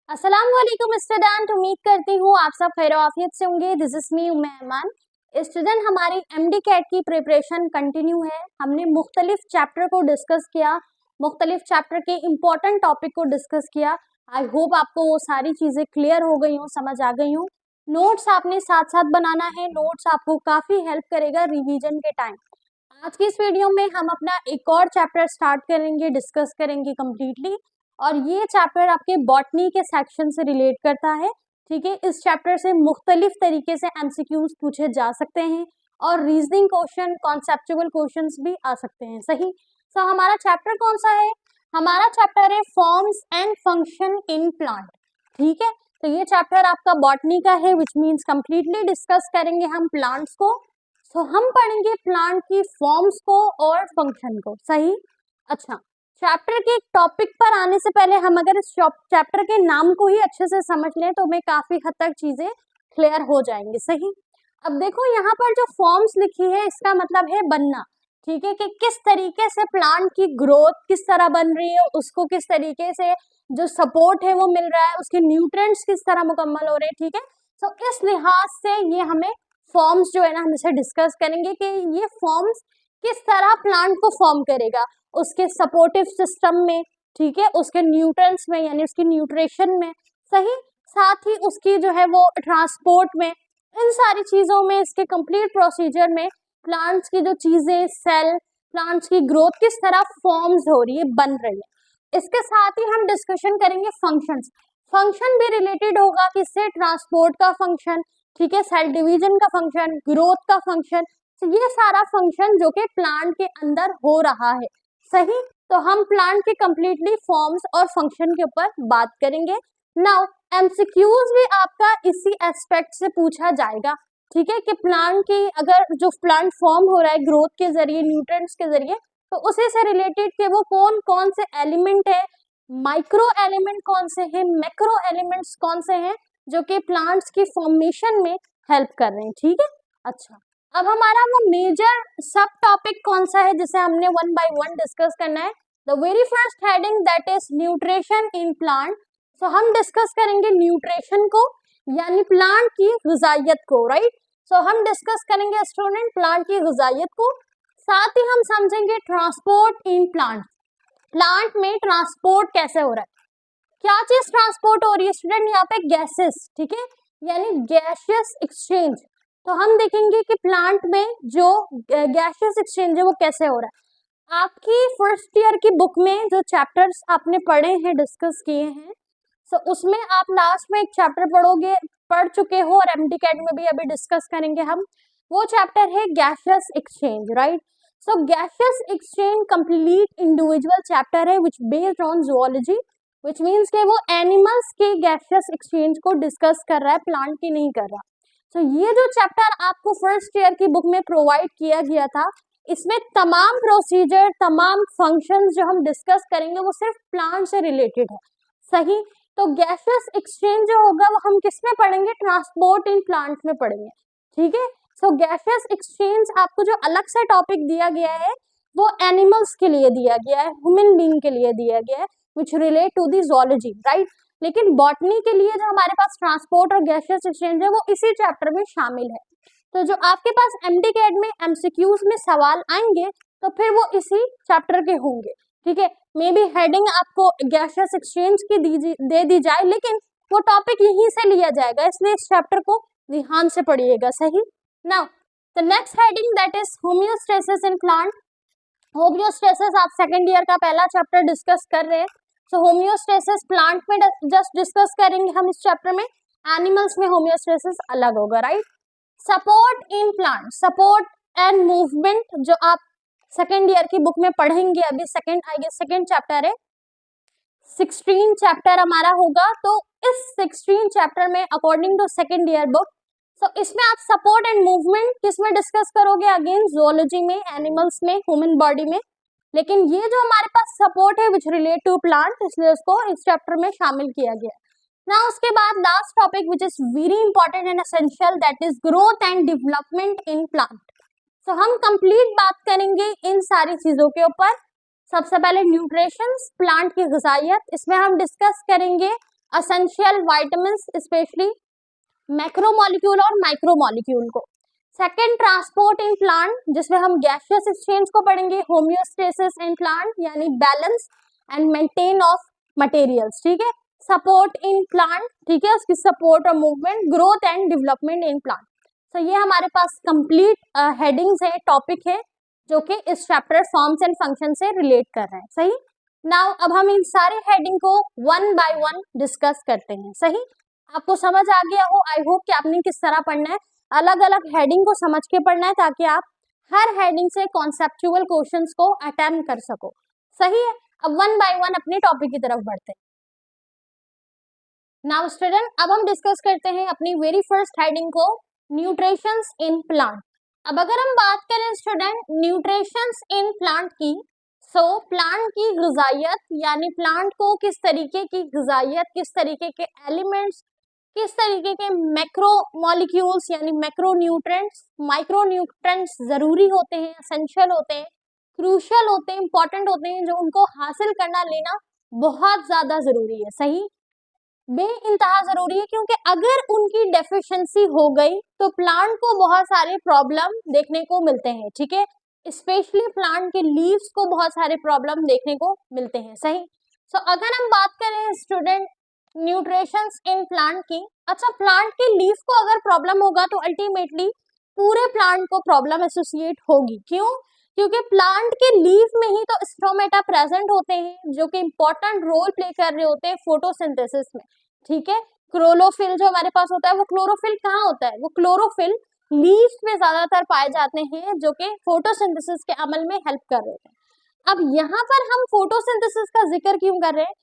अस्सलाम वालेकुम स्टूडेंट, उम्मीद करती हूँ आप सब खैर आफियत से होंगे। दिस इज मी मेहमान स्टूडेंट। हमारी एमडी कैट की प्रिपरेशन कंटिन्यू है। हमने मुख्तलिफ चैप्टर को डिस्कस किया, मुख्तलिफ चैप्टर के इम्पोर्टेंट टॉपिक को डिस्कस किया। आई होप आपको वो सारी चीज़ें क्लियर हो गई हूँ, समझ आ गई हूँ। नोट्स आपने साथ साथ बनाना है, नोट्स आपको काफ़ी हेल्प करेगा रिवीजन के टाइम। आज की इस वीडियो में हम अपना एक और चैप्टर स्टार्ट करेंगे, डिस्कस करेंगे कंप्लीटली। और ये चैप्टर आपके बॉटनी के सेक्शन से रिलेट करता है। ठीक है, इस चैप्टर से मुख्तलिफ तरीके से एमसीक्यूज पूछे जा सकते हैं और रीजनिंग क्वेश्चन, कॉन्सेप्चुअल क्वेश्चंस भी आ सकते हैं। सही। सो हमारा चैप्टर कौन सा है? हमारा चैप्टर है forms and function in plant. ठीक है, तो ये चैप्टर आपका बॉटनी का है, विच मीन्स कंप्लीटली डिस्कस करेंगे हम प्लांट्स को। सो हम पढ़ेंगे प्लांट की फॉर्म्स को और फंक्शन को। सही। अच्छा, चैप्टर के टॉपिक पर आने से पहले हम अगर इस चैप्टर के नाम को ही अच्छे से समझ लें तो हमें काफी हद तक चीजें क्लियर हो जाएंगी। सही। अब देखो यहाँ पर जो फॉर्म्स लिखी है इसका मतलब है बनना। ठीक है, कि किस तरीके से प्लांट की ग्रोथ किस तरह बन रही है, उसको किस तरीके से जो सपोर्ट है वो मिल रहा है, उसके न्यूट्रिएंट्स किस तरह मुकम्मल हो रहे हैं। ठीक है, तो इस लिहाज से ये हमें फॉर्म्स जो है ना हम इसे डिस्कस करेंगे कि ये फॉर्म्स किस तरह प्लांट को फॉर्म करेगा, उसके सपोर्टिव सिस्टम में। ठीक है, उसके न्यूट्रिएंट्स में यानी उसकी न्यूट्रिशन में। सही। साथ ही उसकी जो है वो ट्रांसपोर्ट में, इन सारी चीजों में, इसके कंप्लीट प्रोसीजर में प्लांट्स की जो चीजें, सेल, प्लांट्स की ग्रोथ किस तरह फॉर्म्स हो रही है, बन रही है। इसके साथ ही हम डिस्कशन करेंगे फंक्शंस। फंक्शन भी रिलेटेड होगा किससे? ट्रांसपोर्ट का फंक्शन, ठीक है, सेल डिवीजन का फंक्शन, ग्रोथ का फंक्शन। तो ये सारा फंक्शन जो कि प्लांट के अंदर हो रहा है। सही। तो हम प्लांट के कंप्लीटली फॉर्म्स और फंक्शन के ऊपर बात करेंगे। नाउ एमसीक्यूज भी आपका इसी एस्पेक्ट से पूछा जाएगा। ठीक है, कि प्लांट की अगर जो प्लांट फॉर्म हो रहा है ग्रोथ के जरिए, न्यूट्रिएंट्स के जरिए, तो उसी से रिलेटेड के वो कौन कौन से एलिमेंट है, माइक्रो एलिमेंट कौन से हैं, मैक्रो एलिमेंट्स कौन से हैं जो कि प्लांट्स की फॉर्मेशन में हेल्प कर रहे हैं। ठीक है। अच्छा, अब हमारा वो मेजर सब टॉपिक कौन सा है जिसे हमने वन बाय वन डिस्कस करना है? The very first heading that is nutrition in plant. So हम डिस्कस करेंगे न्यूट्रिशन को, यानी प्लांट की ग़िज़ाइयत को। राइट। सो हम डिस्कस करेंगे स्टूडेंट प्लांट की ग़िज़ाइयत को। साथ ही हम समझेंगे ट्रांसपोर्ट इन प्लांट। प्लांट में ट्रांसपोर्ट कैसे हो रहा है, क्या चीज ट्रांसपोर्ट हो रही है स्टूडेंट? यहाँ पे गैसेस। ठीक है, यानी गैसियस एक्सचेंज। तो हम देखेंगे कि प्लांट में जो गैसियस एक्सचेंज है वो कैसे हो रहा है। आपकी फर्स्ट ईयर की बुक में जो चैप्टर्स आपने पढ़े हैं, डिस्कस किए हैं, तो उसमें आप लास्ट में एक चैप्टर पढ़ोगे, पढ़ चुके हो, और एमडी कैट में भी अभी डिस्कस करेंगे हम। वो चैप्टर है gaseous exchange. Right. So gaseous exchange complete individual chapter है which based on zoology, which means के वो एनिमल्स के गैसियस एक्सचेंज को डिस्कस कर रहा है, प्लांट की नहीं कर रहा। तो ये जो चैप्टर आपको फर्स्ट ईयर की बुक में प्रोवाइड किया गया था, इसमें तमाम प्रोसीजर, तमाम फंक्शंस जो हम डिस्कस करेंगे वो सिर्फ प्लांट से रिलेटेड है। सही। तो गैसियस एक्सचेंज जो होगा वो हम किस में पढ़ेंगे? ट्रांसपोर्ट इन प्लांट में पढ़ेंगे। ठीक है। सो गैसियस एक्सचेंज आपको जो अलग से टॉपिक दिया गया है वो एनिमल्स के लिए दिया गया है, ह्यूमन बीइंग के लिए दिया गया है, which relate to the zoology। Right. लेकिन बॉटनी के लिए जो हमारे पास ट्रांसपोर्ट और गैसियस एक्सचेंज है वो इसी चैप्टर में शामिल है। तो जो आपके पास एमडी कैट में एमसीक्यूज में सवाल आएंगे तो फिर वो इसी चैप्टर के होंगे। ठीक है, मे बी हेडिंग आपको गैसियस एक्सचेंज की दे दी जाए, लेकिन वो टॉपिक यहीं से लिया जाएगा, इसलिए इस चैप्टर को ध्यान से पढ़िएगा। सही। Now the next heading that is homeostasis in plant. Homeostasis आप सेकंड ईयर का पहला चैप्टर डिस्कस कर रहे हैं। सो होमियोस्टेसिस प्लांट में जस्ट डिस्कस करेंगे हम इस चैप्टर में, एनिमल्स में होमियोस्टेसिस अलग होगा। Right. Support in plant, support and movement जो आप सेकेंड ईयर की बुक में पढ़ेंगे, अभी सेकेंड चैप्टर है, 16 चैप्टर हमारा होगा। तो इस 16 चैप्टर में according to second year book, तो इसमें आप सपोर्ट एंड मूवमेंट किस में डिस्कस करोगे? अगेन जूलॉजी में, एनिमल्स में, ह्यूमन बॉडी में। लेकिन ये जो हमारे पास सपोर्ट है विच रिलेट टू प्लांट, इसलिए उसको इस चैप्टर में शामिल किया गया। ना उसके बाद last topic which is very important and essential, that is growth and development in plant. तो हम कंप्लीट बात करेंगे इन सारी चीजों के ऊपर। सबसे पहले न्यूट्रिशंस, प्लांट की ग़िज़ाइयत, इसमें हम डिस्कस करेंगे असेंशियल वाइटामिन्स स्पेशली मैक्रोमोलिक्यूल और माइक्रोमोलिक्यूल को। सेकेंड, ट्रांसपोर्ट इन प्लांट, जिसमें हम गैसियस एक्सचेंज को पढ़ेंगे। होम्योस्टेसिस इन प्लांट यानी balance and maintain of materials, ठीक है। सपोर्ट इन प्लांट, ठीक है, उसकी सपोर्ट और movement, growth and development in plant. तो ये हमारे पास कंप्लीट हेडिंग्स है, टॉपिक है, जो कि इस चैप्टर फॉर्म्स एंड फंक्शन से रिलेट कर रहे हैं। सही। नाउ अब हम इन सारे हेडिंग को वन बाय वन डिस्कस करते हैं। सही, आपको समझ आ गया हो, आई होप कि आपने किस तरह पढ़ना है, अलग अलग हेडिंग को समझ के पढ़ना है, ताकि आप हर हेडिंग से कॉन्सेप्चुअल क्वेश्चंस को अटेम्प्ट कर सको। सही है। अब वन बाय वन अपने टॉपिक की तरफ बढ़ते हैं। नाउ स्टूडेंट, अब हम डिस्कस करते हैं अपनी वेरी फर्स्ट हेडिंग को, न्यूट्रिशंस इन प्लांट। अब अगर हम बात करें स्टूडेंट न्यूट्रिशंस इन प्लांट की, सो प्लांट की ग़िज़ाइयत यानी प्लांट को किस तरीके की ग़िज़ाइयत, किस तरीके के एलिमेंट्स, किस तरीके के मैक्रो मॉलिक्यूल्स यानी मैक्रो न्यूट्रेंट्स, माइक्रो न्यूट्रेंट्स जरूरी होते हैं, एसेंशियल होते हैं, क्रूशियल होते हैं, इंपॉर्टेंट होते हैं, जो उनको हासिल करना लेना बहुत ज्यादा जरूरी है। सही, बेइंतहा जरूरी है, क्योंकि अगर उनकी डेफिशिएंसी हो गई तो प्लांट को बहुत सारे प्रॉब्लम देखने को मिलते हैं। ठीक है, स्पेशली प्लांट के लीव्स को बहुत सारे प्रॉब्लम देखने को मिलते हैं। सही। सो अगर हम बात करें स्टूडेंट न्यूट्रिशंस इन प्लांट की, अच्छा प्लांट के लीफ को अगर प्रॉब्लम होगा तो अल्टीमेटली पूरे प्लांट को प्रॉब्लम एसोसिएट होगी। क्यों? क्योंकि प्लांट के लीफ में ही तो स्टोमेटा प्रेजेंट होते हैं, जो कि इंपॉर्टेंट रोल प्ले कर रहे होते हैं फोटोसिंथेसिस में। ठीक है, क्लोरोफिल जो हमारे पास होता है, वो क्लोरोफिल कहाँ होता है? वो क्लोरोफिल लीफ में ज्यादातर पाए जाते हैं, जो कि फोटोसिंथेसिस के अमल में हेल्प कर रहे हैं। अब यहाँ पर हम फोटोसिंथेसिस का जिक्र क्यों कर रहे हैं?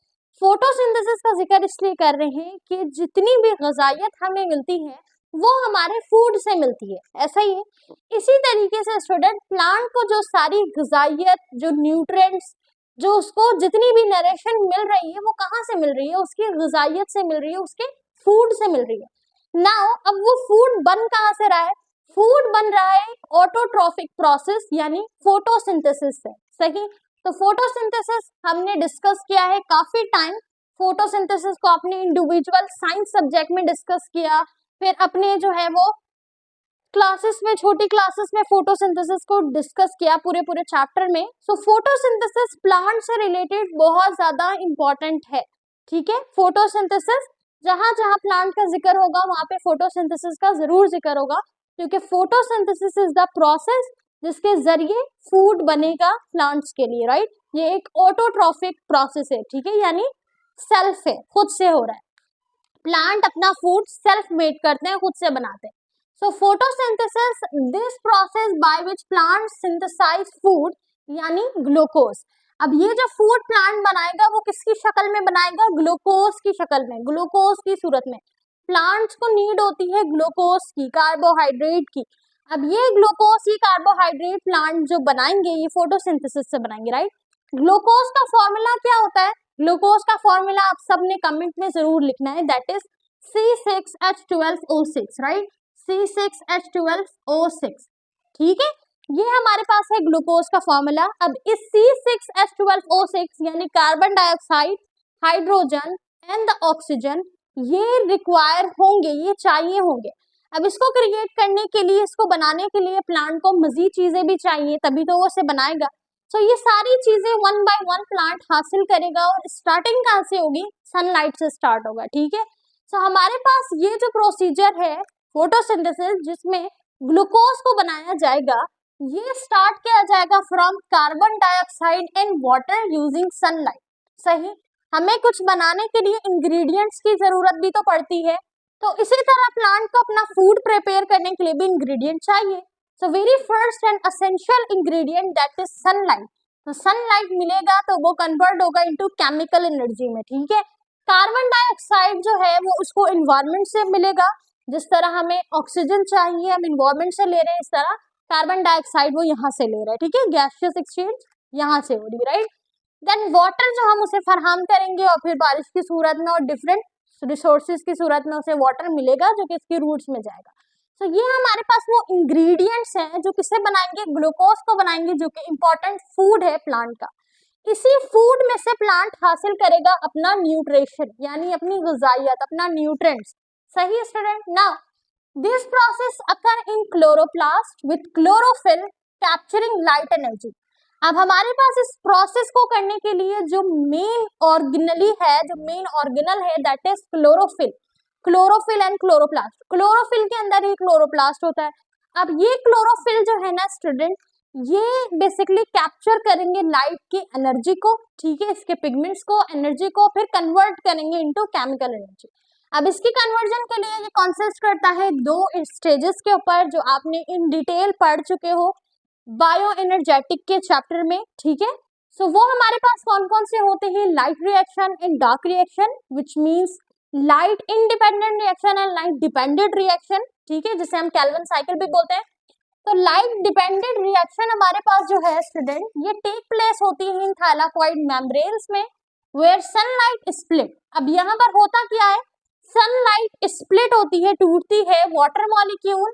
फोटोसिंथेसिस का जिक्र इसलिए कर रहे हैं कि जितनी भी ग़िज़ाइयत हमें मिलती है वो हमारे फूड से मिलती है। ऐसा ही है, इसी तरीके से स्टूडेंट प्लांट को जो सारी ग़िज़ाइयत, जो न्यूट्रिएंट्स, जो उसको जितनी भी नरेशन मिल रही है वो कहाँ से मिल रही है? उसकी ग़िज़ाइयत से मिल रही है, उसके फूड से मिल रही है। नाउ अब वो फूड बन कहाँ से रहा है? फूड बन रहा है ऑटोट्रॉफिक प्रोसेस यानी फोटोसिंथेसिस से। सही। तो फोटोसिंथेसिस हमने डिस्कस किया है काफी टाइम। फोटोसिंथेसिस को अपने इंडिविजुअल साइंस सब्जेक्ट में डिस्कस किया, फिर अपने जो है वो क्लासेस में, छोटी क्लासेस में फोटोसिंथेसिस को डिस्कस किया पूरे चैप्टर में। सो फोटोसिंथेसिस प्लांट से रिलेटेड बहुत ज्यादा इंपॉर्टेंट है। ठीक है, फोटोसिंथेसिस जहां जहां प्लांट का जिक्र होगा वहां पे फोटोसिंथेसिस का जरूर जिक्र होगा, क्योंकि फोटोसिंथेसिस इज द प्रोसेस जिसके जरिए फूड बनेगा प्लांट्स के लिए। राइट, ये एक ऑटोट्रॉफिक प्रोसेस है। ठीक है, यानी सेल्फ है, खुद से हो रहा है। प्लांट अपना फूड सेल्फ मेड करते हैं, खुद से बनाते हैं। So photosynthesis, this process by which plant synthesize food यानी ग्लूकोज। अब ये जो फूड प्लांट बनाएगा वो किसकी शक्ल में बनाएगा? ग्लूकोज की शक्ल में, ग्लूकोज की सूरत में। प्लांट्स को नीड होती है ग्लूकोज की, कार्बोहाइड्रेट की। अब ये ग्लूकोज की कार्बोहाइड्रेट प्लांट जो बनाएंगे ये फोटोसिंथेसिस से बनाएंगे। राइट, ग्लूकोज का फॉर्मूला क्या होता है? ग्लूकोज का फॉर्मूला आप सबने कमेंट में जरूर लिखना है, that is C6H12O6। Right, C6H12O6। ठीक है, ये हमारे पास है ग्लूकोज का फॉर्मूला। अब इस C6H12O6 यानी carbon dioxide, hydrogen and the oxygen, ये रिक्वायर होंगे, ये चाहिए होंगे। अब इसको क्रिएट करने के लिए, इसको बनाने के लिए प्लांट को मजीद चीजें भी चाहिए, तभी तो वो उसे बनाएगा। तो ये सारी चीजें वन बाय वन प्लांट हासिल करेगा, और स्टार्टिंग कहाँ से होगी? सनलाइट से स्टार्ट होगा। ठीक है, तो हमारे पास ये जो प्रोसीजर है फोटोसिंथेसिस, जिसमें ग्लूकोज को बनाया जाएगा, ये स्टार्ट किया जाएगा from carbon dioxide and water using sunlight. सही, हमें कुछ बनाने के लिए इंग्रेडिएंट्स की जरूरत भी तो पड़ती है, तो इसी तरह प्लांट को अपना फूड प्रिपेयर करने के लिए भी इंग्रेडिएंट चाहिए। So very first and essential ingredient that is sunlight. तो सनलाइट मिलेगा तो वो कन्वर्ट होगा इनटू केमिकल एनर्जी में। ठीक है, कार्बन डाइऑक्साइड जो है वो उसको एनवायरनमेंट से मिलेगा, जिस तरह हमें ऑक्सीजन चाहिए हम एनवायरनमेंट से ले रहे हैं, इस तरह कार्बन डाइऑक्साइड वो यहाँ से ले रहा है। ठीक है, गैसियस एक्सचेंज यहाँ से हो रही है। राइट, देन वाटर जो हम उसे फराहम करेंगे, और फिर बारिश की सूरत में और डिफरेंट रिसोर्सेज की सूरत में उसे वाटर मिलेगा, जो कि इसकी रूट्स में जाएगा। तो ये हमारे पास वो इंग्रेडिएंट्स हैं जो किसे बनाएंगे? ग्लूकोज को बनाएंगे, जो कि इंपॉर्टेंट फूड है प्लांट का। इसी फूड में से प्लांट हासिल करेगा अपना न्यूट्रिशन, यानी अपनी ग़िज़ाइयत, अपना न्यूट्रिएंट्स। सही student. Now this process occur in chloroplast with chlorophyll capturing light energy. अब हमारे पास इस प्रोसेस को करने के लिए जो मेन ऑर्गेनली है, जो मेन ऑर्गेनल है, that is chlorophyll. Chlorophyll and chloroplast, chlorophyll के अंदर ही क्लोरोप्लास्ट होता है। अब ये क्लोरोफिल जो है ना स्टूडेंट, ये बेसिकली कैप्चर करेंगे लाइट की एनर्जी को, ठीक है, इसके पिगमेंट्स को, एनर्जी को, फिर कन्वर्ट करेंगे इनटू केमिकल एनर्जी। अब इसकी कन्वर्जन के लिए ये कॉन्सिस्ट करता है दो स्टेजेस के ऊपर, जो आपने इन डिटेल पढ़ चुके हो बायो एनर्जेटिक के चैप्टर में, ठीक है। सो वो हमारे पास कौन कौन से होते हैं, light reaction and dark reaction, which means light independent reaction and light dependent reaction, ठीक है, जिसे हम कैल्विन साइकिल भी बोलते हैं। तो लाइट डिपेंडेंट रिएक्शन हमारे पास जो है स्टूडेंट, ये टेक प्लेस होती है इन थैलाकोइड मेम्ब्रेन्स में, वेयर सनलाइट स्प्लिट। अब यहाँ पर होता क्या है, सनलाइट स्प्लिट होती है, टूटती है वाटर मॉलिक्यूल,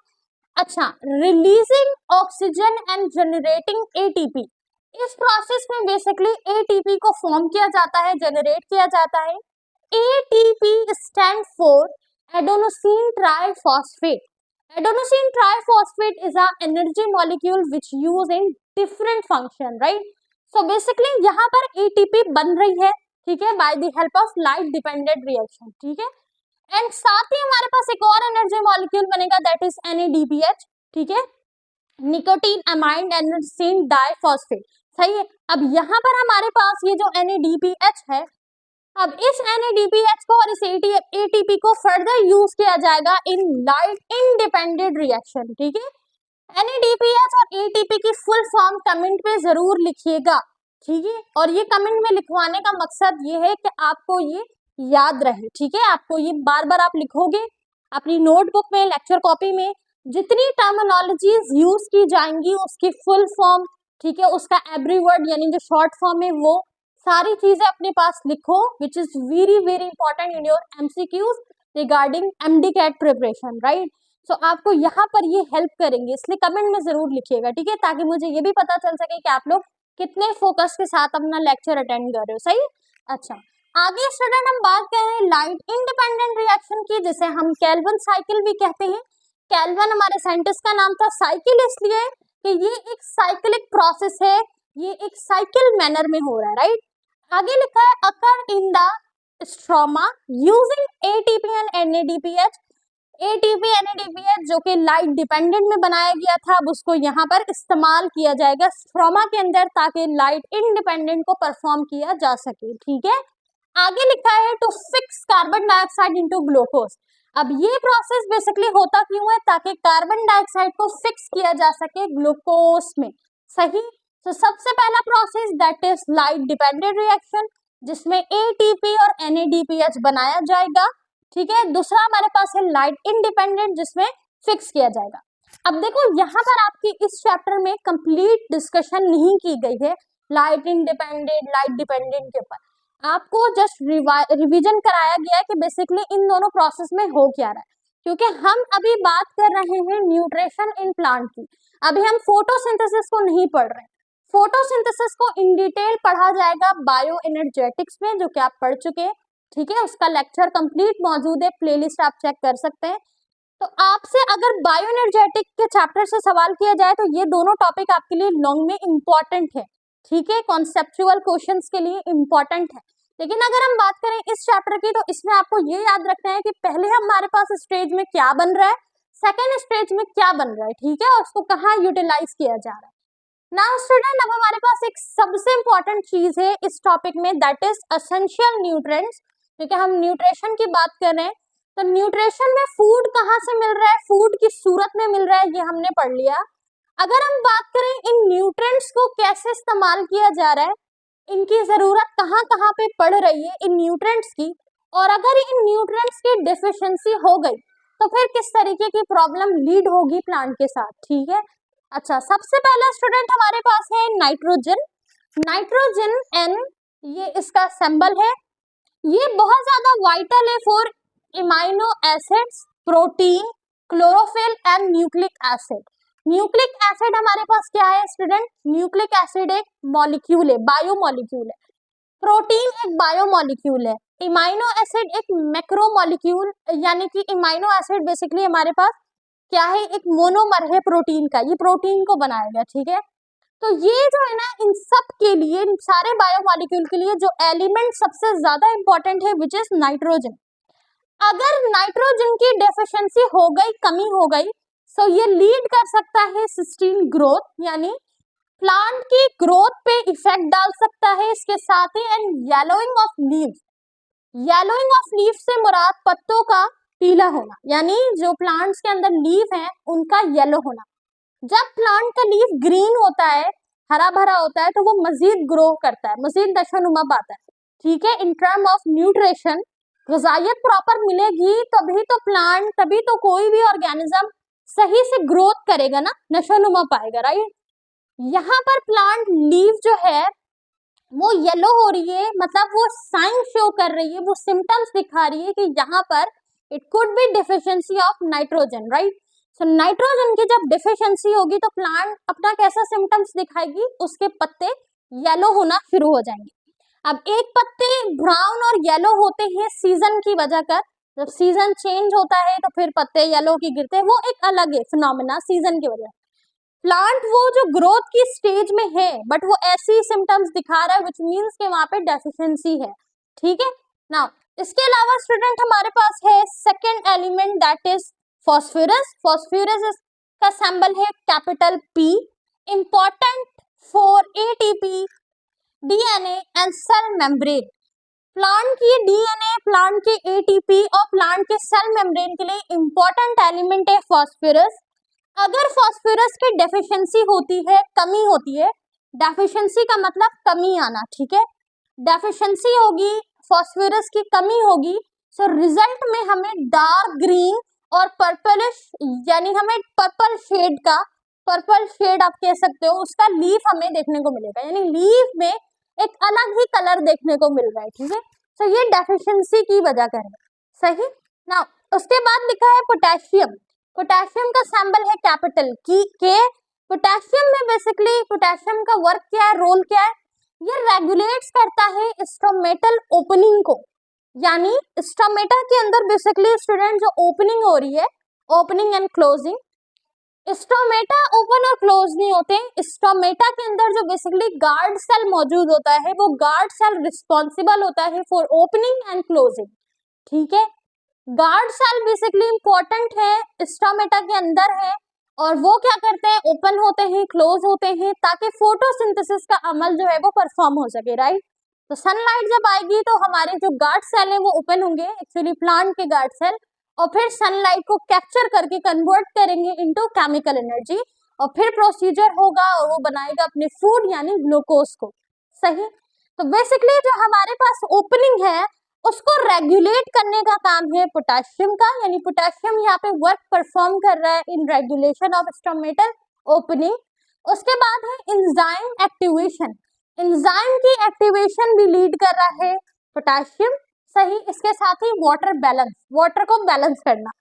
अच्छा, releasing oxygen and generating ATP. इस प्रोसेस में बेसिकली एटीपी को फॉर्म किया जाता है, जनरेट किया जाता है। ATP stand for adenosine triphosphate. Adenosine triphosphate is a energy molecule which used in different function, right? So basically यहाँ पर ATP बन रही है, ठीक है, by the help of light dependent reaction, ठीक है। एंड साथ ही हमारे पास एक और एनर्जी मॉलिक्यूल बनेगा, दैट इज NADPH, ठीक है, निकोटीन अमाइड एडेनोसिन डाइफॉस्फेट। सही है। अब यहाँ पर हमारे पास ये जो NADPH है, अब इस NADPH को और इस ATP को फर्दर यूज किया जाएगा इन लाइट इंडिपेंडेंट रिएक्शन, ठीक है। NADPH और ATP की फुल फॉर्म कमेंट पे जरूर लिखिएगा, ठीक है, और ये कमेंट में लिखवाने का मकसद ये है कि आपको ये याद रहे, ठीक है। आपको ये बार बार आप लिखोगे अपनी नोटबुक में, लेक्चर कॉपी में, जितनी टर्मिनोलॉजीज यूज की जाएंगी उसकी फुल फॉर्म, ठीक है, उसका एवरी वर्ड यानी जो शॉर्ट फॉर्म है, वो सारी चीजें अपने पास लिखो, which is very very important in your MCQs regarding MD-CAT preparation, right. So आपको यहाँ पर ये हेल्प करेंगे, इसलिए कमेंट में जरूर लिखिएगा, ठीक है, ताकि मुझे ये भी पता चल सके कि आप लोग कितने फोकस के साथ अपना लेक्चर अटेंड कर रहे हो। सही। अच्छा, आगे स्टूडेंट हम बात कर रहे हैं लाइट इंडिपेंडेंट रिएक्शन की, जिसे हम कैल्विन साइकिल भी कहते हैं। कैल्विन हमारे साइंटिस्ट का नाम था, साइकिल इसलिए कि ये एक साइक्लिक प्रोसेस है, ये एक साइकिल मैनर में हो रहा है, राइट। आगे लिखा है occur in the stroma using ATP and NADPH। ATP NADPH जो कि लाइट डिपेंडेंट में बनाया गया था, अब उसको यहाँ पर इस्तेमाल किया जाएगा स्ट्रोमा के अंदर, ताकि लाइट इंडिपेंडेंट को परफॉर्म किया जा सके, ठीक है। आगे लिखा है to fix carbon dioxide into glucose. अब ये प्रोसेस बेसिकली होता क्यों है, ताकि कार्बन डाइऑक्साइड को फिक्स किया जा सके ग्लूकोज में। सही। तो सबसे पहला process that is light dependent reaction, जिसमें ATP और NADPH बनाया जाएगा, ठीक है। दूसरा हमारे पास है लाइट इंडिपेंडेंट, जिसमें फिक्स किया जाएगा। अब देखो यहाँ पर आपकी इस चैप्टर में कंप्लीट डिस्कशन नहीं की गई है लाइट इंडिपेंडेंट लाइट डिपेंडेंट के ऊपर, आपको जस्ट रिवीजन कराया गया है कि बेसिकली इन दोनों प्रोसेस में हो क्या रहा है, क्योंकि हम अभी बात कर रहे हैं न्यूट्रिशन इन प्लांट की। अभी हम फोटोसिंथेसिस को नहीं पढ़ रहे हैं, फोटोसिंथेसिस को इन डिटेल पढ़ा जाएगा बायो एनर्जेटिक्स में, जो कि आप पढ़ चुके हैं, ठीक है। उसका लेक्चर कंप्लीट मौजूद है, प्लेलिस्ट आप चेक कर सकते हैं। तो आपसे अगर बायो एनर्जेटिक के चैप्टर से सवाल किया जाए तो ये दोनों टॉपिक आपके लिए लॉन्ग में इंपॉर्टेंट है, ठीक है, कॉन्सेप्चुअल क्वेश्चंस के लिए इंपॉर्टेंट है। लेकिन अगर हम बात करें इस चैप्टर की, तो इसमें आपको ये याद रखना है कि पहले हमारे पास स्टेज में क्या बन रहा है, सेकेंड स्टेज में क्या बन रहा है, ठीक है, और उसको कहाँ यूटिलाइज किया जा रहा है। नाउ स्टूडेंट, अब हमारे पास एक सबसे इंपॉर्टेंट चीज है इस टॉपिक में, दैट इज एसेंशियल न्यूट्रिएंट्स, क्योंकि हम न्यूट्रिशन की बात कर रहे हैं। तो न्यूट्रिशन में फूड कहाँ से मिल रहा है, फूड की सूरत में मिल रहा है, ये हमने पढ़ लिया। अगर हम बात करें इन न्यूट्रिएंट्स को कैसे इस्तेमाल किया जा रहा है, इनकी जरूरत कहाँ कहाँ पे पड़ रही है इन न्यूट्रिएंट्स की, और अगर इन न्यूट्रिएंट्स की डिफिशियंसी हो गई तो फिर किस तरीके की प्रॉब्लम लीड होगी प्लांट के साथ, ठीक है। अच्छा, सबसे पहला स्टूडेंट हमारे पास है नाइट्रोजन। नाइट्रोजन N, ये इसका सिंबल है। ये बहुत ज्यादा वाइटल है for amino acids, protein, chlorophyll and nucleic acid. Nucleic acid हमारे पास क्या है स्टूडेंट? न्यूक्लिक एसिड एक मॉलिक्यूल है, बायोमॉलिक्यूल है। प्रोटीन एक बायोमॉलिक्यूल है। इमाइनो एसिड एक मैक्रोमॉलिक्यूल, यानी कि इमाइनो एसिड बेसिकली हमारे पास क्या है? एक मोनोमर है प्रोटीन का, ये प्रोटीन को बनाएगा, ठीक है। तो ये जो है ना, इन सब के लिए, इन सारे बायोमॉलिक्यूल के लिए जो एलिमेंट सबसे ज्यादा इंपॉर्टेंट है विच इज नाइट्रोजन। अगर नाइट्रोजन की डेफिशिएंसी हो गई, कमी हो गई, सो ये लीड कर सकता है सिस्टीन ग्रोथ, यानी प्लांट की ग्रोथ पे इफेक्ट डाल सकता है। इसके साथ ही and yellowing of leaves, yellowing of leaf से मुराद पत्तों का पीला होना, यानी जो प्लांट्स के अंदर लीफ है उनका येलो होना। जब प्लांट का लीफ ग्रीन होता है, हरा भरा होता है, तो वो मजीद ग्रो करता है, मजीद नशोनुमा पाता है, ठीक है। इन टर्म ऑफ न्यूट्रिशन, ग़िज़ाइयत प्रॉपर मिलेगी तभी तो प्लांट, तभी तो कोई भी ऑर्गेनिज्म सही से ग्रोथ करेगा ना, नशोनुमा पाएगा, राइट। यहाँ पर प्लांट लीफ जो है वो येलो हो रही है, मतलब वो साइन शो कर रही है, वो सिम्टम्स दिखा रही है कि यहाँ पर it could be deficiency of nitrogen, right. So nitrogen की जब डिफिशियंसी होगी तो प्लांट अपना कैसा सिम्टम्स दिखाएगी? उसके पत्ते येलो होना शुरू हो जाएंगे। अब एक पत्ते ब्राउन और येलो होते हैं सीजन की वजह कर, जब सीजन चेंज होता है तो फिर पत्ते येलो की गिरते हैं, वो एक अलग है फिनोमेना सीजन की वजह। प्लांट वो जो ग्रोथ की स्टेज में है बट वो ऐसी सिम्टम्स दिखा रहा है विच मीन्स के वहां पे डेफिशिएंसी है, ठीक है ना। इसके अलावा स्टूडेंट हमारे पास है second element that is phosphorus. Phosphorus का सिंबल है capital P, important for ATP, DNA and cell membrane. Plant की डीएनए, प्लांट के एटीपी और प्लांट के सेल मेम्ब्रेन के लिए इंपॉर्टेंट एलिमेंट है फॉस्फोरस। अगर फॉस्फोरस की डेफिशिएंसी होती है, कमी होती है, डेफिशिएंसी का मतलब कमी आना, ठीक है। डेफिशिएंसी होगी, फॉस्फोरस की कमी होगी, सो रिजल्ट में हमें डार्क ग्रीन और पर्पलिश, यानी हमें पर्पल शेड का, पर्पल शेड आप कह सकते हो, उसका लीफ हमें देखने को मिलेगा, यानी लीफ में एक अलग ही कलर देखने को मिल रहा है, ठीक है। तो ये डेफिशिएंसी की वजह कर है, सही ना। उसके बाद लिखा है पोटेशियम। पोटेशियम का सिंबल है कैपिटल के। पोटेशियम में बेसिकली पोटेशियम का वर्क क्या है, रोल क्या है? ये रेगुलेट्स करता है स्टोमेटल ओपनिंग को, यानी स्टोमेटा के अंदर बेसिकली स्टूडेंट जो ओपनिंग हो रही है, opening and closing, stomata open और क्लोज नहीं होते। स्टोमेटा के अंदर जो बेसिकली गार्ड सेल मौजूद होता है, वो गार्ड सेल रिस्पॉन्सिबल होता है फॉर ओपनिंग एंड क्लोजिंग, ठीक है। गार्ड सेल बेसिकली इंपॉर्टेंट है, स्टोमेटा के अंदर है, और वो क्या करते हैं? ओपन होते हैं, क्लोज होते हैं, ताकि फोटोसिंथेसिस का अमल जो है वो परफॉर्म हो सके, राइट। तो सनलाइट जब आएगी तो हमारे जो गार्ड सेल है वो ओपन होंगे, एक्चुअली प्लांट के गार्ड सेल, और फिर सनलाइट को कैप्चर करके कन्वर्ट करेंगे इनटू केमिकल एनर्जी, और फिर प्रोसीजर होगा और वो बनाएगा अपने फूड यानी ग्लूकोज को, सही। तो बेसिकली जो हमारे पास ओपनिंग है उसको रेगुलेट करने का काम है पोटेशियम का, यानी पोटेशियम यहाँ पे वर्क परफॉर्म कर रहा है in regulation of stomatal opening. उसके बाद है एंजाइम एक्टिवेशन। एंजाइम की एक्टिवेशन भी लीड कर रहा है पोटेशियम, सही। इसके साथ ही वाटर बैलेंस, वाटर को बैलेंस करना,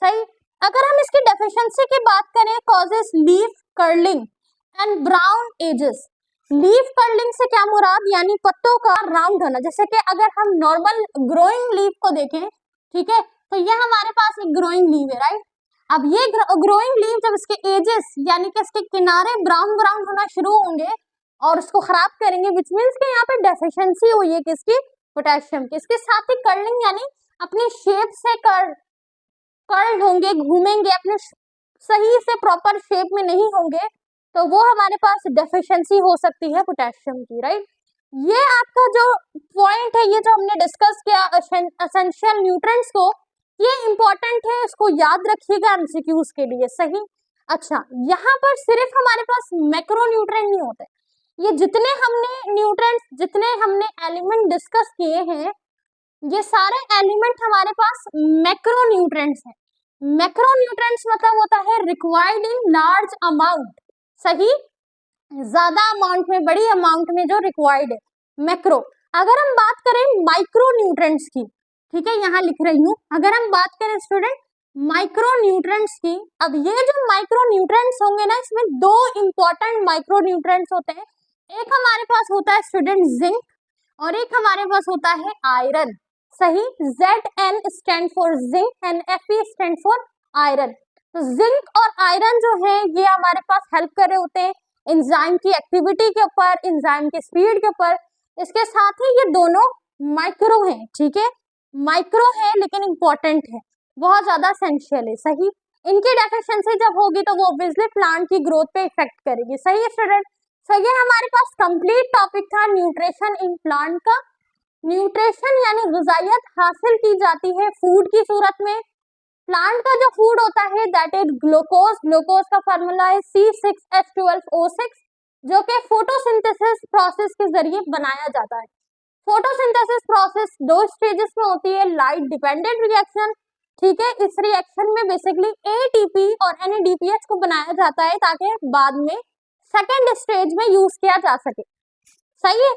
सही। अगर हम इसकी डेफिशिएंसी की बात करें, causes leaf curling and brown edges. Leaf curling से क्या मुराद? यानी पत्तों का राउंड होना। जैसे कि अगर हम नॉर्मल ग्रोइंग लीफ को देखें, ठीक है, तो ये हमारे पास एक ग्रोइंग लीफ है, राइट। अब ये ग्रोइंग लीफ जब इसके एजेस यानी कि इसके किनारे ब्राउन ब्राउन होना शुरू होंगे और उसको खराब करेंगे, विच मीन्स के यहाँ पे डेफिशिएंसी हुई है किसकी? पोटेशियम की। इसके साथ ही कर्लिंग यानी अपनी शेप से कर्ल्ड होंगे, घूमेंगे, अपने सही से प्रॉपर शेप में नहीं होंगे, तो वो हमारे पास डेफिशिएंसी हो सकती है पोटेशियम की, राइट। ये आपका जो पॉइंट है, ये जो हमने डिस्कस किया एसेंशियल न्यूट्रिएंट्स को, ये इंपॉर्टेंट है, इसको याद रखिएगा एमसीक्यूज के लिए, सही। अच्छा, यहाँ पर सिर्फ हमारे पास मैक्रो न्यूट्रिएंट नहीं होते, ये जितने हमने न्यूट्रिएंट्स, जितने हमने एलिमेंट डिस्कस किए हैं, ये सारे एलिमेंट हमारे पास मैक्रो न्यूट्रिएंट्स हैं। मैक्रो न्यूट्रिएंट्स मतलब होता है रिक्वायर्ड इन लार्ज अमाउंट, सही, ज्यादा अमाउंट में, बड़ी अमाउंट में जो रिक्वायर्ड है, मैक्रो। अगर हम बात करें माइक्रो न्यूट्रिएंट्स की, ठीक है, यहाँ लिख रही हूँ, अगर हम बात करें स्टूडेंट माइक्रो न्यूट्रेंट्स की। अब ये जो माइक्रो न्यूट्रेंट्स होंगे ना, इसमें दो इंपॉर्टेंट माइक्रो न्यूट्रेंट्स होते हैं। एक हमारे पास होता है स्टूडेंट जिंक और एक हमारे पास होता है आयरन। सही, Zn stand for zinc and Fe stand for iron. तो जिंक और आयरन जो है ये हमारे पास हेल्प कर रहे होते हैं एंजाइम की एक्टिविटी के ऊपर, एंजाइम की स्पीड के ऊपर। इसके साथ ही ये दोनों माइक्रो हैं, ठीक है, माइक्रो है लेकिन इंपॉर्टेंट है, बहुत ज्यादा एसेंशियल है। सही, इनकी डेफिशिएंसी जब होगी तो वो ऑब्वियसली प्लांट की ग्रोथ पे इफेक्ट करेगी। सही है स्टूडेंट। सही है, हमारे पास कंप्लीट टॉपिक था न्यूट्रिशन इन प्लांट का। न्यूट्रिशन यानी ग़िज़ाइयत हासिल की जाती है फूड की सूरत में। प्लांट का जो फूड होता है दैट इज ग्लूकोज। ग्लूकोज का फार्मूला है C6H12O6 जो कि फोटोसिंथेसिस प्रोसेस के जरिए बनाया जाता है। फोटोसिंथेसिस प्रोसेस दो स्टेजेस में होती है, लाइट डिपेंडेंट रिएक्शन, ठीक है। इस रिएक्शन में बेसिकली ATP और NADPH को बनाया जाता है ताकि बाद में सेकेंड स्टेज में यूज किया जा सके। सही है।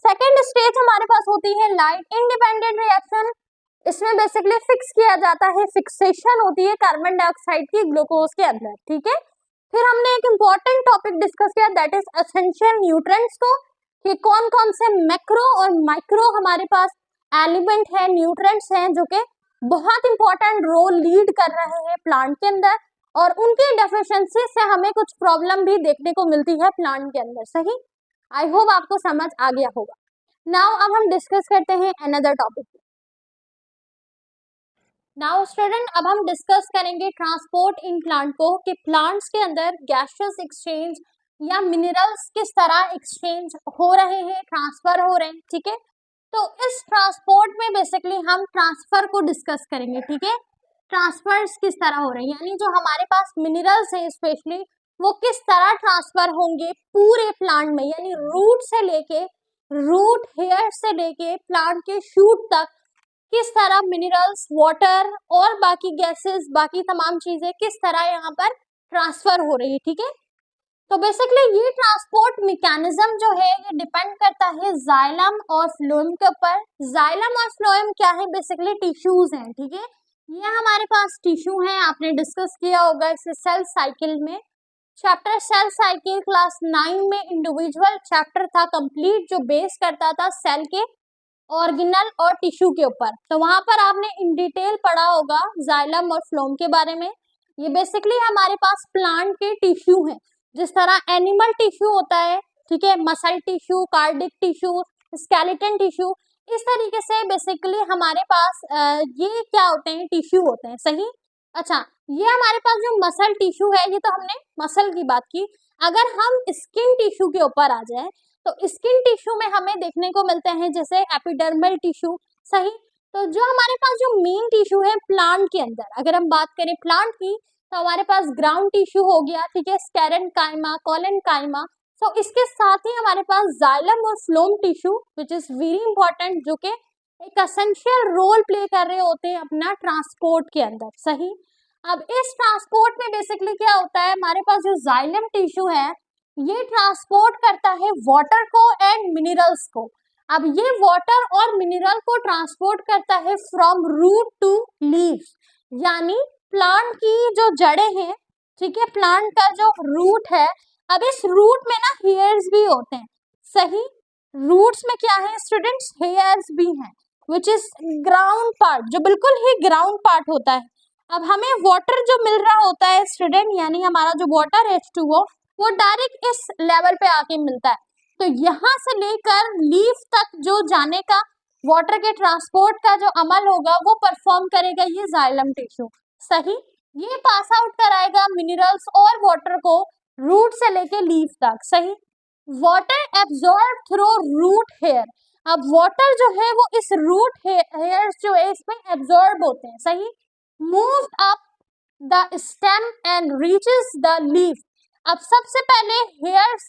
सेकेंड स्टेज हमारे पास होती है लाइट इंडिपेंडेंट रिएक्शन। इसमें बेसिकली फिक्स किया जाता है, फिक्सेशन होती है कार्बन डाइऑक्साइड की ग्लूकोज के अंदर, ठीक है। फिर हमने एक इंपॉर्टेंट टॉपिक डिस्कस किया दैट इज एसेंशियल न्यूट्रिएंट्स को, कि कौन कौन से मैक्रो और माइक्रो हमारे पास एलिमेंट है, न्यूट्रिएंट्स हैं जो कि बहुत इंपॉर्टेंट रोल लीड कर रहे हैं प्लांट के अंदर, और उनकी डेफिशिएंसी से हमें कुछ प्रॉब्लम भी देखने को मिलती है प्लांट के अंदर। सही, आई होप आपको समझ आ गया होगा। नाउ अब हम डिस्कस करते हैं अनदर टॉपिक। नाउ स्टूडेंट अब हम डिस्कस करेंगे ट्रांसपोर्ट इन प्लांट को, कि प्लांट्स के अंदर गैसेस एक्सचेंज या मिनरल्स किस तरह एक्सचेंज हो रहे हैं, ट्रांसफर हो रहे हैं, ठीक है। तो इस ट्रांसपोर्ट में बेसिकली हम ट्रांसफर को डिस्कस करेंगे, ठीक है। ट्रांसफर्स किस तरह हो रहे हैं, यानी जो हमारे पास मिनरल्स है स्पेशली वो किस तरह ट्रांसफर होंगे पूरे प्लांट में, यानी रूट से लेके, रूट हेयर से लेके प्लांट के शूट तक किस तरह मिनरल्स, वाटर और बाकी गैसेस, बाकी तमाम चीजें किस तरह यहाँ पर ट्रांसफर हो रही है, ठीक है। तो बेसिकली ये ट्रांसपोर्ट मैकेनिज्म जो है ये डिपेंड करता है जाइलम और फ्लोएम के ऊपर। जाइलम और फ्लोएम क्या है, बेसिकली टिश्यूज हैं, ठीक है। ये हमारे पास टिश्यू हैं, आपने डिस्कस किया होगा इसे सेल साइकिल में। चैप्टर सेल साइकिल क्लास 9 में इंडिविजुअल चैप्टर था कंप्लीट, जो बेस करता था सेल के ऑर्गेनल और टिश्यू के ऊपर। तो वहां पर आपने इन डिटेल पढ़ा होगा जाइलम और फ्लोएम के बारे में। ये बेसिकली हमारे पास प्लांट के टिश्यू हैं, जिस तरह एनिमल टिश्यू होता है, ठीक है, muscle tissue, cardiac tissue, skeleton tissue, इस तरीके से बेसिकली हमारे पास ये क्या होते हैं, टिश्यू होते हैं। सही, अच्छा, ये हमारे पास जो मसल टिश्यू है, ये तो हमने मसल की बात की। अगर हम स्किन टिश्यू के ऊपर आ जाए तो स्किन टिश्यू में हमें देखने को मिलते हैं जैसे एपिडर्मल टिश्यू। सही, तो जो हमारे पास जो मेन टिश्यू है प्लांट के अंदर, अगर हम बात करें प्लांट की, तो हमारे पास ग्राउंड टिश्यू हो गया, ठीक है, स्केरेन्काइमा, कोलेनकाइमा। तो इसके साथ ही हमारे पास जाइलम और phloem tissue which is very important, जो कि एक एसेंशियल रोल प्ले कर रहे होते हैं अपना ट्रांसपोर्ट के अंदर। सही, अब इस ट्रांसपोर्ट में बेसिकली क्या होता है, हमारे पास जो जाइलम टिश्यू है ये ट्रांसपोर्ट करता है वाटर को एंड मिनरल्स को। अब ये वाटर और मिनरल को ट्रांसपोर्ट करता है फ्रॉम रूट टू लीव्स, यानी प्लांट की जो जड़ें हैं, ठीक है, प्लांट का जो रूट है, अब इस रूट में ना हेयर्स भी होते हैं। सही, रूट्स में क्या है स्टूडेंट्स, हेयर्स भी हैं, विच इज ग्राउंड पार्ट, जो बिल्कुल ही ग्राउंड पार्ट होता है। अब हमें वाटर जो मिल रहा होता है स्टूडेंट, यानी हमारा जो वाटर H2O वो डायरेक्ट इस लेवल पे आके मिलता है। तो यहाँ से लेकर लीफ तक जो जाने का वाटर के ट्रांसपोर्ट का जो अमल होगा वो परफॉर्म करेगा ये जाइलम टिश्यू। सही, ये पास आउट कराएगा मिनरल्स और वाटर को रूट से लेके लीफ तक। सही, water absorb through root hair. अब वाटर जो है वो इस रूट हेयर जो है इसमें एब्जॉर्ब होते हैं। सही, move up the stem and reaches the leaf. अब सबसे पहले हेयर्स,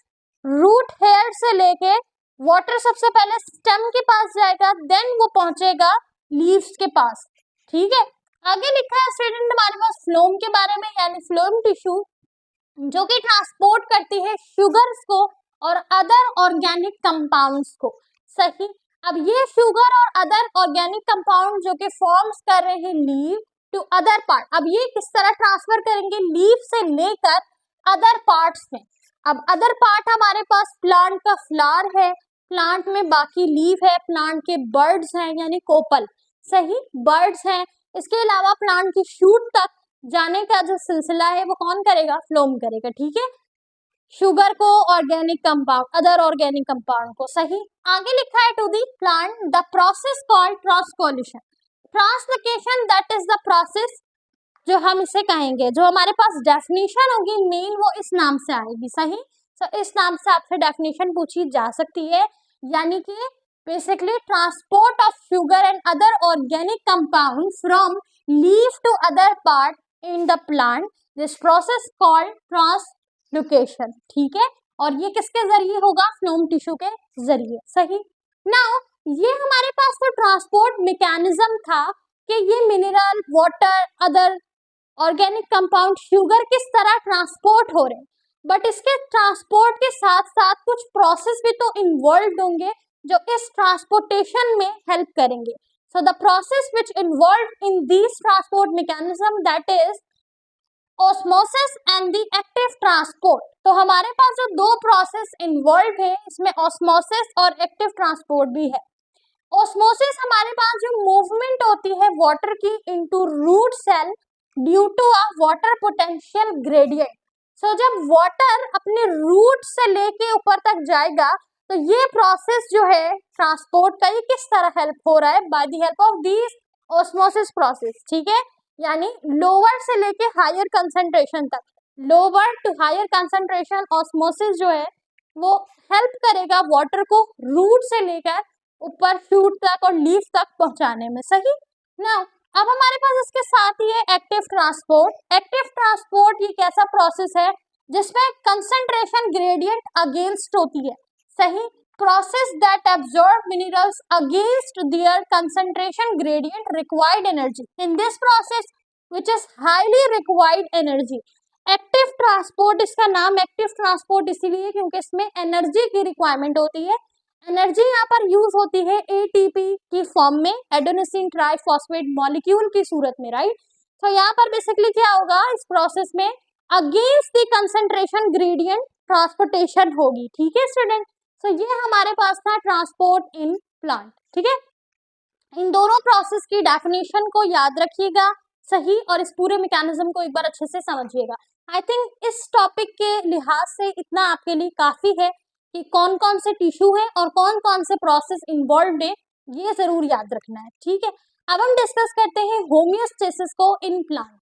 रूट हेयर से लेके वाटर सबसे पहले स्टेम के पास जाएगा, देन वो पहुंचेगा लीव्स के पास, ठीक है। आगे लिखा है स्टूडेंट हमारे पास फ्लोएम के बारे में, यानी फ्लोएम टिश्यू जो कि ट्रांसपोर्ट करती है शुगर्स को और अदर ऑर्गेनिक कंपाउंड्स को। सही, अब ये शुगर और अदर ऑर्गेनिक कंपाउंड जो कि फॉर्म्स कर रहे हैं लीव, टू अदर पार्ट। अब ये किस तरह ट्रांसफर करेंगे, लीफ से लेकर अदर पार्ट्स में। अब अदर पार्ट हमारे पास प्लांट का फ्लावर है, प्लांट में बाकी लीफ है, प्लांट के बर्ड्स हैं यानी कोपल, सही बर्ड्स हैं। इसके अलावा प्लांट की शूट तक जाने का जो सिलसिला है वो कौन करेगा, फ्लोम करेगा, ठीक है। शुगर को organic compound, other organic compound को, सही। आगे लिखा है to the plant the process called transcolution. Translocation that is the process, जो हम इसे कहेंगे, जो हमारे पास डेफिनेशन होगी मेन वो इस नाम से आएगी, सही। तो इस नाम से आपसे डेफिनेशन पूछी जा सकती है, यानी कि basically transport of sugar and other organic compound from leaf to other part in the plant, this process called translocation, ठीक है। और ये किसके जरिए होगा, फ्लोम टिश्यू के जरिए, सही। नाउ ये हमारे पास तो ट्रांसपोर्ट मैकेनिज्म था कि ये mineral, water, other organic compound, sugar किस तरह ट्रांसपोर्ट हो रहे हैं, बट इसके ट्रांसपोर्ट के साथ साथ कुछ प्रोसेस भी तो इन्वॉल्व होंगे जो इस ट्रांसपोर्टेशन में हेल्प करेंगे। So the process which involve in this transport mechanism that is osmosis and the active transport. तो हमारे पास जो दो प्रोसेस इन्वॉल्व है इसमें ऑस्मोसिस और एक्टिव ट्रांसपोर्ट भी है। ऑस्मोसिस हमारे पास जो मूवमेंट होती है वाटर की into root cell due to a water potential gradient. So जब वाटर अपने रूट से लेके ऊपर तक जाएगा तो ये प्रोसेस जो है ट्रांसपोर्ट का, ये किस तरह हेल्प हो रहा है, by the help of this osmosis process, ठीक है। यानी लोअर से लेके हायर कंसंट्रेशन तक, lower to higher concentration osmosis जो है वो हेल्प करेगा वाटर को रूट से लेकर ऊपर शूट तक और लीफ तक पहुंचाने में, सही ना। अब हमारे पास इसके साथ ही है एक्टिव ट्रांसपोर्ट। एक्टिव ट्रांसपोर्ट ये कैसा प्रोसेस है जिसमें कंसंट्रेशन ग्रेडियंट अगेंस्ट होती है, सही। Process that absorb minerals against their concentration gradient required energy in this process which is highly required energy. Active transport, इसका नाम एक्टिव ट्रांसपोर्ट इसीलिए क्योंकि इसमें एनर्जी की रिक्वायरमेंट होती है। एनर्जी यहाँ पर यूज होती है एटीपी की फॉर्म में, एडेनोसिन ट्राइफॉस्फेट मॉलिक्यूल की सूरत में, राइट। तो यहाँ पर बेसिकली क्या होगा इस प्रोसेस में, against the concentration gradient transportation होगी, ठीक है स्टूडेंट। तो ये हमारे पास था ट्रांसपोर्ट इन प्लांट, ठीक है। इन दोनों प्रोसेस की डेफिनेशन को याद रखिएगा, सही, और इस पूरे मैकेनिज्म को एक बार अच्छे से समझिएगा। आई थिंक इस टॉपिक के लिहाज से इतना आपके लिए काफी है कि कौन कौन से टिश्यू है और कौन कौन से प्रोसेस इन्वॉल्व है, ये जरूर याद रखना है, ठीक है। अब हम डिस्कस करते हैं होमियोस्टेसिस को इन प्लांट।